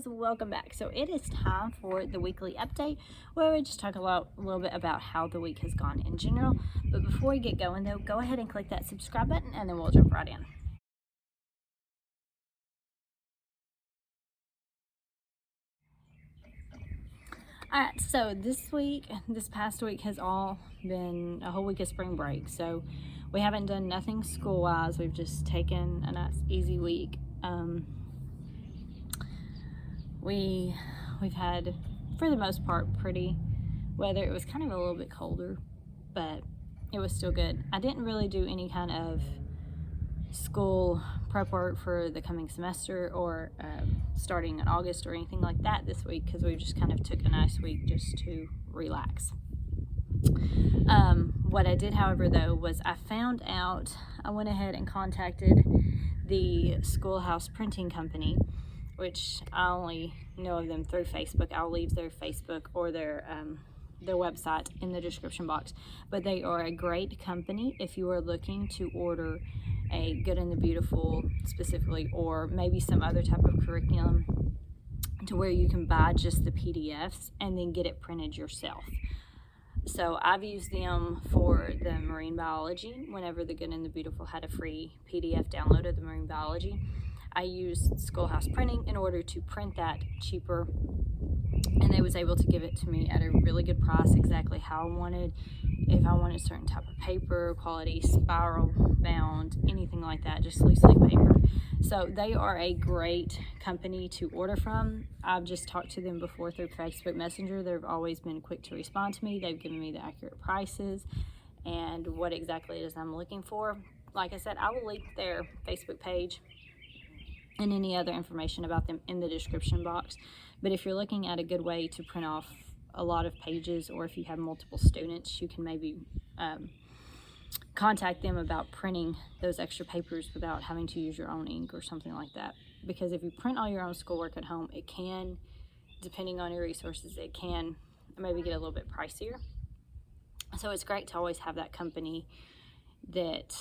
guys, welcome back. So it is time for the weekly update where we just talk a little bit about how the week has gone in general. But before we get going though, go ahead and click that subscribe button and then we'll jump right in. Alright, so this past week has all been a whole week of spring break. So we haven't done nothing school-wise. We've just taken a nice easy week. We've had, for the most part, pretty weather. It was kind of a little bit colder, but it was still good. I didn't really do any kind of school prep work for the coming semester or starting in August or anything like that this week because we just kind of took a nice week just to relax. What I did, however, though, was I went ahead and contacted the Schoolhouse Printing company, which I only know of them through Facebook. I'll leave their Facebook or their website in the description box. But they are a great company if you are looking to order a Good and the Beautiful specifically, or maybe some other type of curriculum to where you can buy just the PDFs and then get it printed yourself. So I've used them for the marine biology. Whenever the Good and the Beautiful had a free PDF download of the marine biology, I used Schoolhouse Printing in order to print that cheaper, and they was able to give it to me at a really good price, exactly how I wanted. If I wanted a certain type of paper, quality, spiral bound, anything like that, just loose leaf paper. So they are a great company to order from. I've just talked to them before through Facebook Messenger. They've always been quick to respond to me. They've given me the accurate prices and what exactly it is I'm looking for. Like I said, I will link their Facebook page and any other information about them in the description box. But if you're looking at a good way to print off a lot of pages, or if you have multiple students, you can maybe contact them about printing those extra papers without having to use your own ink or something like that. Because if you print all your own schoolwork at home, it can, depending on your resources, it can maybe get a little bit pricier. So it's great to always have that company that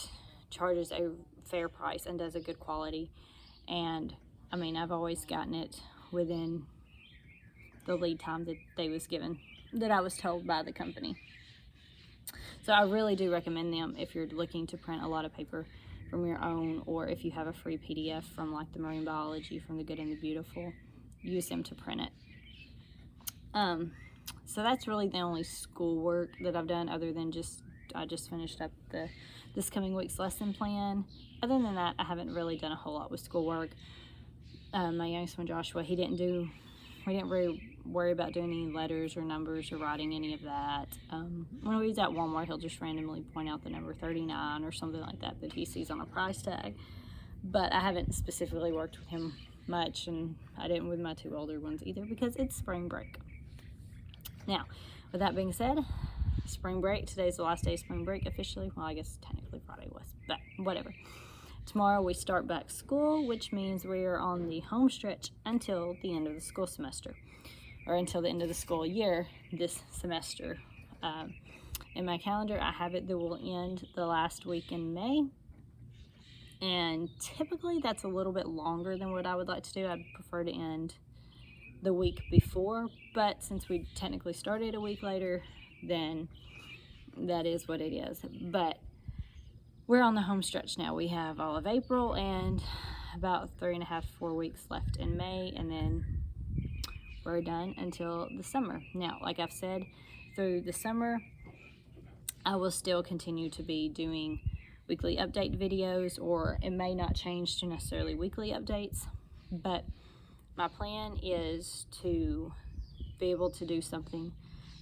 charges a fair price and does a good quality. And I mean, I've always gotten it within the lead time that they was given, that I was told by the company. So I really do recommend them if you're looking to print a lot of paper from your own, or if you have a free PDF from like the marine biology, from the Good and the Beautiful, use them to print it. So that's really the only schoolwork that I've done, other than I just finished up this coming week's lesson plan. Other than that, I haven't really done a whole lot with schoolwork. My youngest one, Joshua, we didn't really worry about doing any letters or numbers or writing any of that. When he's at Walmart, he'll just randomly point out the number 39 or something like that he sees on a price tag. But I haven't specifically worked with him much, and I didn't with my two older ones either, because it's spring break. Now, with that being said, spring break, today's the last day of spring break officially. Well, I guess technically Friday was, but whatever. Tomorrow we start back school, which means we are on the home stretch until the end of the school semester, or until the end of the school year this semester. In my calendar, I have it that will end the last week in May, and typically that's a little bit longer than what I would like to do. I'd prefer to end the week before, but since we technically started a week later, then that is what it is. But we're on the home stretch now. We have all of April and about 3.5 to 4 weeks left in May, and then we're done until the summer. Now, like I've said, through the summer, I will still continue to be doing weekly update videos, or it may not change to necessarily weekly updates, but my plan is to be able to do something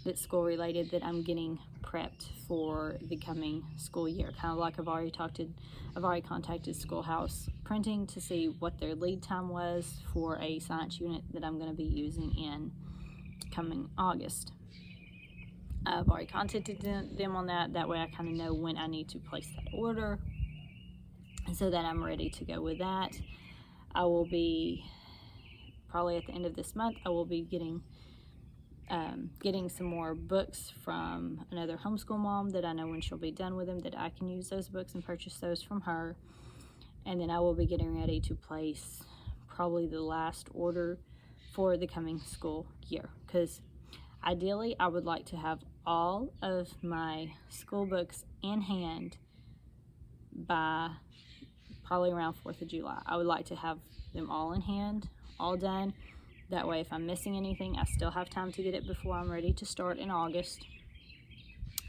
that's school related, that I'm getting prepped for the coming school year. Kind of like I've already contacted Schoolhouse Printing to see what their lead time was for a science unit that I'm going to be using in coming August. I've already contacted them on that. That way I kind of know when I need to place that order, so that I'm ready to go with that. I will be, probably at the end of this month, I will be getting some more books from another homeschool mom that I know when she'll be done with them, that I can use those books and purchase those from her. And then I will be getting ready to place probably the last order for the coming school year, because ideally I would like to have all of my school books in hand by probably around 4th of July. I would like to have them all in hand, all done. That way if I'm missing anything, I still have time to get it before I'm ready to start in August,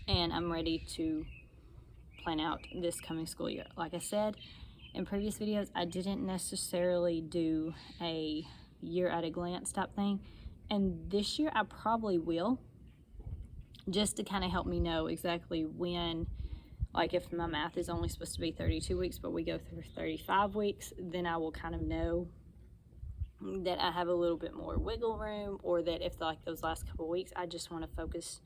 and I'm ready to plan out this coming school year. Like I said in previous videos, I didn't necessarily do a year at a glance type thing, and this year I probably will, just to kind of help me know exactly when, like if my math is only supposed to be 32 weeks but we go through 35 weeks, then I will kind of know that I have a little bit more wiggle room, or that if like those last couple weeks I just want to focus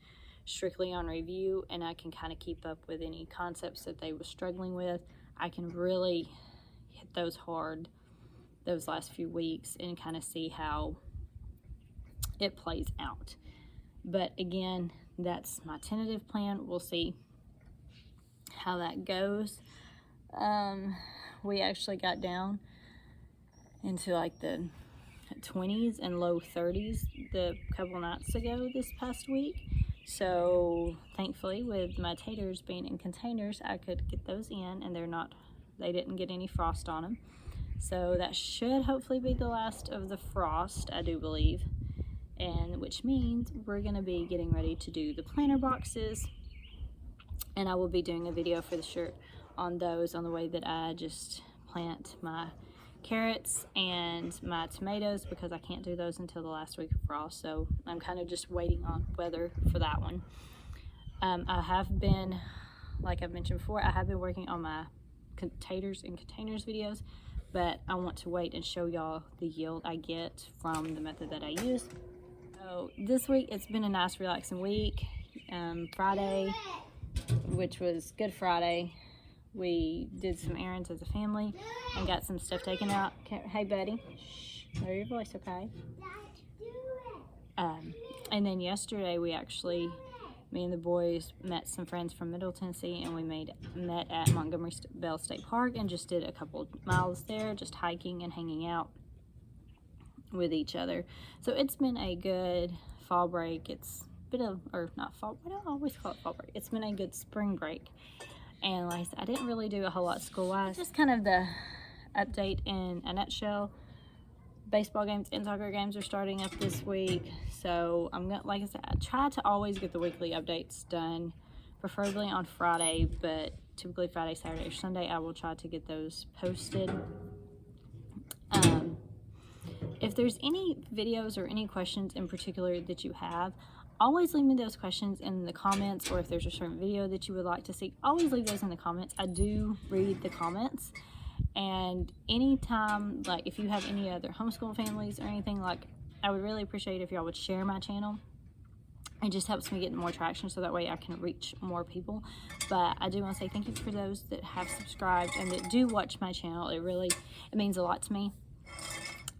strictly on review and I can kind of keep up with any concepts that they were struggling with, I can really hit those hard those last few weeks and kind of see how it plays out. But again, that's my tentative plan. We'll see how that goes. We actually got down into like the 20s and low 30s the couple nights ago this past week. So thankfully, with my taters being in containers, I could get those in, and they didn't get any frost on them. So that should hopefully be the last of the frost, I do believe. And which means we're gonna be getting ready to do the planter boxes, and I will be doing a video for the shirt on those, on the way that I just plant my carrots and my tomatoes, because I can't do those until the last week of frost. So I'm kind of just waiting on weather for that one. I have been, like I've mentioned before, I have been working on my taters and containers videos, but I want to wait and show y'all the yield I get from the method that I use. So this week it's been a nice relaxing week. Friday, which was Good Friday, we did some errands as a family and got some stuff taken out. Hey buddy, shh, lower your voice, okay? And then yesterday we actually, me and the boys met some friends from Middle Tennessee, and we met at Montgomery Bell State Park and just did a couple miles there, just hiking and hanging out with each other. So it's been a good fall break. It's been not fall, I don't always call it fall break. It's been a good spring break. And like I said, I didn't really do a whole lot school-wise. Just kind of the update in a nutshell. Baseball games and soccer games are starting up this week. So I'm gonna, like I said, I try to always get the weekly updates done, preferably on Friday, but typically Friday, Saturday, or Sunday, I will try to get those posted. If there's any videos or any questions in particular that you have, always leave me those questions in the comments, or if there's a certain video that you would like to see, always leave those in the comments. I do read the comments, and anytime, like if you have any other homeschool families or anything, like I would really appreciate if y'all would share my channel. It just helps me get more traction, so that way I can reach more people. But I do want to say thank you for those that have subscribed and that do watch my channel. It means a lot to me,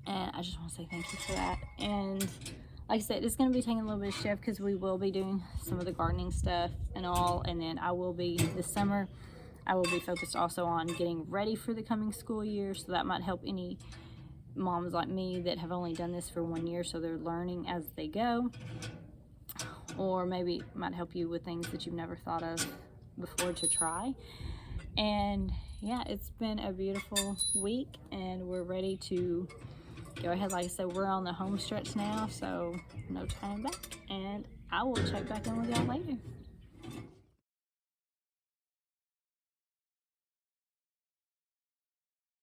and I just want to say thank you for that. And like I said, it's going to be taking a little bit of shift because we will be doing some of the gardening stuff and all, and then this summer I will be focused also on getting ready for the coming school year, so that might help any moms like me that have only done this for 1 year, so they're learning as they go, or maybe it might help you with things that you've never thought of before to try. And yeah, it's been a beautiful week, and we're ready to go ahead. Like I said, we're on the home stretch now, so no turning back, and I will check back in with y'all later.